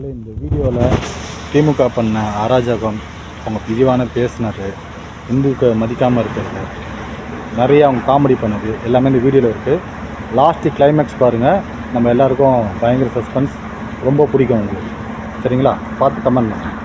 மக்களே, இந்த வீடியோவில் திமுக பண்ண அராஜகம், அவங்க பிரிவான பேசினது, இந்துக்கு மதிக்காமல் இருக்கிறது, நிறைய அவங்க காமெடி பண்ணது எல்லாமே இந்த வீடியோவில் இருக்குது. லாஸ்ட்டு கிளைமேக்ஸ் பாருங்கள். நம்ம எல்லாருக்கும் பயங்கர சஸ்பென்ஸ், ரொம்ப பிடிக்கும் உங்களுக்கு. சரிங்களா? பார்த்து கமெண்ட் பண்ணுங்க.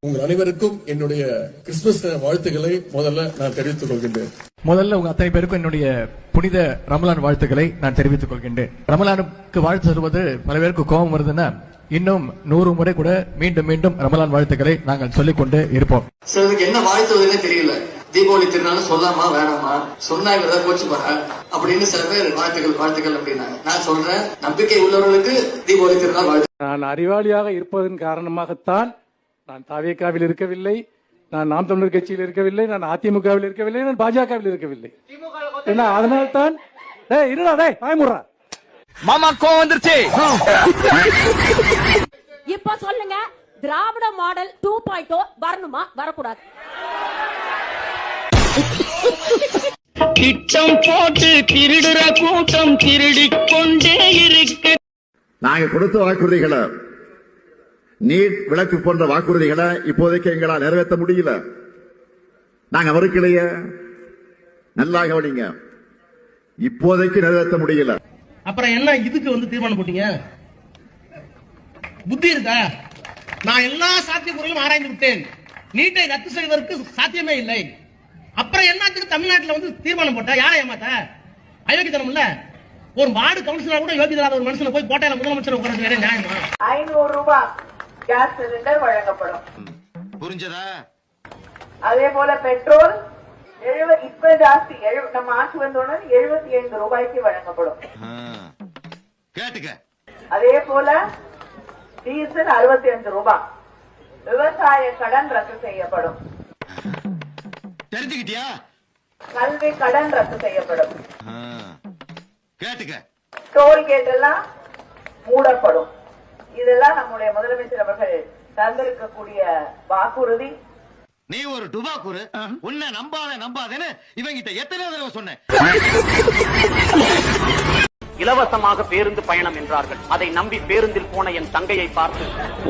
உங்கள் அனைவருக்கும் என்னுடைய கிறிஸ்துமஸ் வாழ்த்துக்களை முதல்ல நான் தெரிவித்துக் கொள்கின்றேன். முதல்ல உங்க அத்தனை பேருக்கும் என்னுடைய புனித ரமலான் வாழ்த்துக்களை நான் தெரிவித்துக் கொள்கின்றேன். ரமலானுக்கு வாழ்த்து தருவது பல பேருக்கு கோபம் வருதுன்னா, இன்னும் 100 முறை கூட மீண்டும் மீண்டும் ரமலான் வாழ்த்துக்களை நாங்கள் சொல்லிக் கொண்டு இருப்போம். சிலருக்கு என்ன வாழ்த்துவதுன்னு தெரியல. தீபாவளி திருநாள் சொல்லாமா வேணாமா, சொன்னா இவரதான் கோச்சு போறா அப்படின்னு சில பேர் வாழ்த்துக்கள் அப்படின்னாங்க. நான் சொல்றேன், நம்பிக்கை உள்ளவர்களுக்கு தீபாவளி திருநாள் வாழ்த்து. நான் அறிவாளியாக இருப்பதன் காரணமாகத்தான் நான் தாவேகாவில் இருக்கவில்லை, நான் நாம் தமிழர் கட்சியில் இருக்கவில்லை, நான் அதிமுகவில் இருக்கவில்லை, நான் பாஜகவில் இருக்கவில்லை. அதனால்தான் மாமா கோவம் வந்துருச்சு. இப்ப சொல்லுங்க, திராவிட மாடல் 2.0 வரணுமா வரக்கூடாது? திட்டம் போட்டு திருடுற கூட்டம் திருடிக் கொண்டே இருக்கு. நாங்க கொடுத்த வாக்குறுதிகளை, நீட் விளக்கு போன்ற வாக்குறுதிகளை இப்போதைக்கு எங்களால் நிறைவேற்ற முடியல. நாங்க மறுக்கலையே, நல்லா கவனிங்க, இப்போதைக்கு நிறைவேற்ற முடியல. அப்புறம் என்ன இதுக்கு தீர்மானம் போட்டீங்க? புத்தி இருக்கா? நான் எல்லா சாத்தியக்கூறுகளும் ஆராய்ந்து விட்டேன், நீட்டை ரத்து செய்வதற்கு சாத்தியமே இல்லை. அப்புறம் என்னத்துக்கு தமிழ்நாட்டில் தீர்மானம் போட்டா? யாரை ஏமாத்த? அயோக்கியத்தனம் இல்ல. ஒரு வார்டு கவுன்சிலர் கூட யோகிதராத ஒரு மனுஷனை போய் கோட்டையில முதலமைச்சர் உட்கார்றது வேற நியாயமா? 500 ரூபாய் கேஸ் சிலிண்டர் வழங்கப்படும். புரிஞ்சதா? அதே போல பெட்ரோல் இப்ப ஜாஸ்தி, நம்ம ஆட்சி வந்தோட 75 ரூபாய்க்கு வழங்கப்படும். கேட்டுக்க. அதே போல டீசல் 65 ரூபாய். விவசாய கடன் ரத்து செய்யப்படும். தெரிஞ்சுக்கிட்டியா? கல்வி கடன் ரத்து செய்யப்படும். கேட்டுக்க. டோல்கேட் எல்லாம் மூடப்படும். இதெல்லாம் நம்முடைய முதலமைச்சர் அவர்கள் தந்திருக்கக்கூடிய வாக்குறுதி. நீ ஒரு டுபாக்கூரு, உன்னை நம்பாதேன்னு இவங்கிட்ட எத்தனை தடவை சொன்னேன். இலவசமாக பேருந்து பயணம் என்றார்கள். அதை நம்பி பேருந்தில் போன என் தங்கையை பார்த்து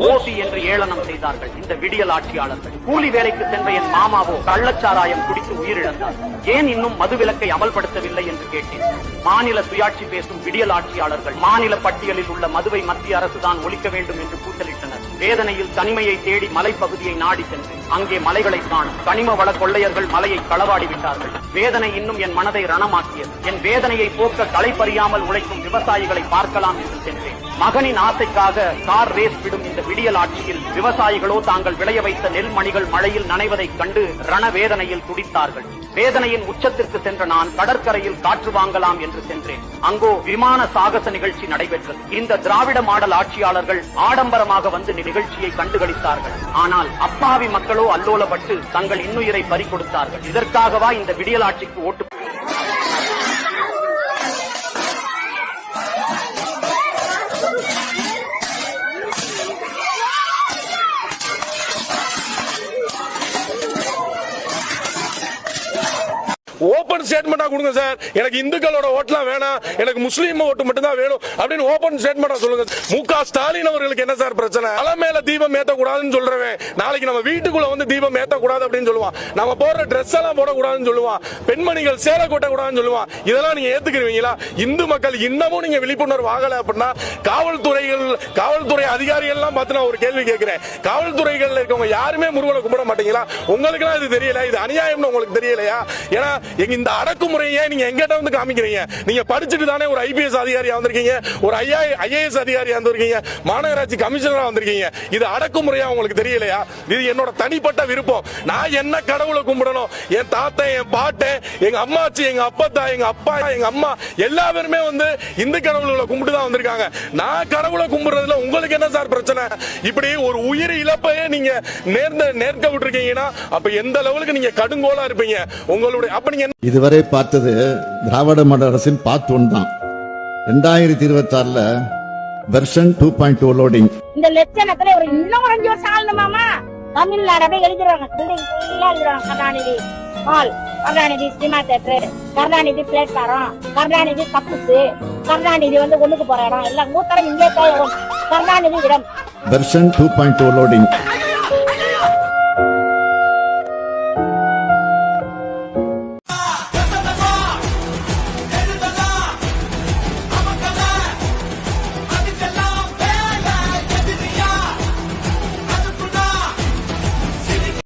ஓசி என்று ஏளனம் செய்தார்கள் இந்த விடியல் ஆட்சியாளர்கள். கூலி வேலைக்கு சென்ற என் மாமாவோ கள்ளச்சாராயம் குடித்து உயிரிழந்தார். ஏன் இன்னும் மதுவிலக்கை அமல்படுத்தவில்லை என்று கேட்டேன். மாநில சுயாட்சி பேசும் விடியல் ஆட்சியாளர்கள் மாநில பட்டியலில் உள்ள மதுவை மத்திய அரசுதான் ஒழிக்க வேண்டும் என்று கூச்சலிட்டனர். வேதனையில் தனிமையை தேடி மலைப்பகுதியை நாடி சென்று அங்கே மலைகளை காணும் கனிம வள கொள்ளையர்கள் மலையை களவாடி விட்டார்கள். வேதனை இன்னும் என் மனதை ரணமாக்கியது. என் வேதனையை போக்க களைப்பறியாமல் உழைக்கும் விவசாயிகளை பார்க்கலாம் என்று சென்றேன். மகனின் ஆசைக்காக கார் ரேஸ் விடும் இந்த விடியல் ஆட்சியில் விவசாயிகளோ தாங்கள் விளைய வைத்த நெல் மணிகள் மழையில் நனைவதைக் கண்டு ரணவேதனையில் துடித்தார்கள். வேதனையின் உச்சத்திற்கு சென்ற நான் கடற்கரையில் காற்று வாங்கலாம் என்று சென்றேன். அங்கோ விமான சாகச நிகழ்ச்சி நடைபெற்றது. இந்த திராவிட மாடல் ஆட்சியாளர்கள் ஆடம்பரமாக வந்து நிகழ்ச்சியை கண்டுகளித்தார்கள். ஆனால் அப்பாவி மக்களோ அல்லோலப்பட்டு தங்கள் இன்னுயிரை பறிகொடுத்தார்கள். இதற்காகவா இந்த விடியல் ஆட்சிக்கு ஓட்டு? ஓபன் ஸ்டேட்மெண்டா கொடுங்க சார். எனக்கு இந்துக்களோட ஓட்டுலாம் வேணாம், எனக்கு முஸ்லீம் ஓட்டு மட்டும் தான் வேணும் அப்படின்னு ஓபன் ஸ்டேட்மெண்டா சொல்லுங்க. மு.க. ஸ்டாலின் அவர்களுக்கு என்ன சார் பிரச்சனை? தலை மேல தீபம் ஏத்த கூடாதுன்னு சொல்றவன் நாளைக்கு நம்ம வீட்டுக்குள்ள வந்து தீபம் ஏத்த கூடாது அப்படின்னு சொல்லுவான். நம்ம போடுற ட்ரெஸ் எல்லாம் போடக்கூடாதுன்னு சொல்லுவான். பெண்மணிகள் சேலை கொட்ட கூடாதுன்னு சொல்லுவான். இதெல்லாம் நீங்க ஏத்துக்கிறீங்களா? இந்து மக்கள் இன்னமும் நீங்க விழிப்புணர்வு ஆகல அப்படின்னா காவல்துறை அதிகாரிகள் எல்லாம் பார்த்து நான் ஒரு கேள்வி கேட்கிறேன். காவல்துறைகள் இருக்கவங்க யாருமே முருகனை கும்பிட மாட்டீங்களா? உங்களுக்கு எல்லாம் இது தெரியல? இது அநியாயம்னு உங்களுக்கு தெரியலையா? ஏன்னா இந்த அடக்குமுறையை நீங்க எங்கிட்ட வந்து காமிக்கிறீங்க. நீங்க படிச்சுட்டு தானே ஒரு IPS அதிகாரியா வந்திருக்கீங்க, ஒரு IAS அதிகாரியா வந்திருக்கீங்க, மாநகராட்சி கமிஷனரா வந்திருக்கீங்க. இது அடக்குமுறையா உங்களுக்கு தெரியலையா? இது என்னோட தனிப்பட்ட விருப்பம். நான் என்ன கடவுளை கும்பிடணும், என் தாத்தா, என் பாட்டன், எங்க அம்மாச்சி, எங்க அப்பத்தா, எங்க அப்பா, எங்க அம்மா எல்லாருமே வந்து இந்து கடவுள்களை கும்பிட்டு தான் வந்திருக்காங்க. நான் கடவுளை கும்பிடுறதுல உங்களுக்கு என்ன சார் பிரச்சனை? இப்படி ஒரு உயிர் இழப்பையே நீங்க நேர்க்க விட்டுருக்கீங்கன்னா அப்ப எந்த லெவலுக்கு நீங்க கடுங்கோலா இருப்பீங்க? உங்களுடைய அப்ப நீங்க இதுவரை பார்த்தது திராவிட மாடல் அரசின் பார்ட் 1 தான். 2026 வெர்ஷன் 2.2 லோடிங். இந்த லட்சணத்துல ஒரு இன்னும் 5 வருஷம் ஆளணுமாமா? தமிழ்நாடவே எழுதிடுவாங்க, பில்டிங் ஃபுல்லா எழுதிடுவாங்க. Karunanidhi hall, Karunanidhi cinema theatre, Karunanidhi platform, Karunanidhi கப்புசு, கருணாநிதி வந்து ஒண்ணுக்கு போற இடம் எல்லாம் மூத்தரம் இங்கே போய் கருணாநிதி இடம். Version 2.2 loading.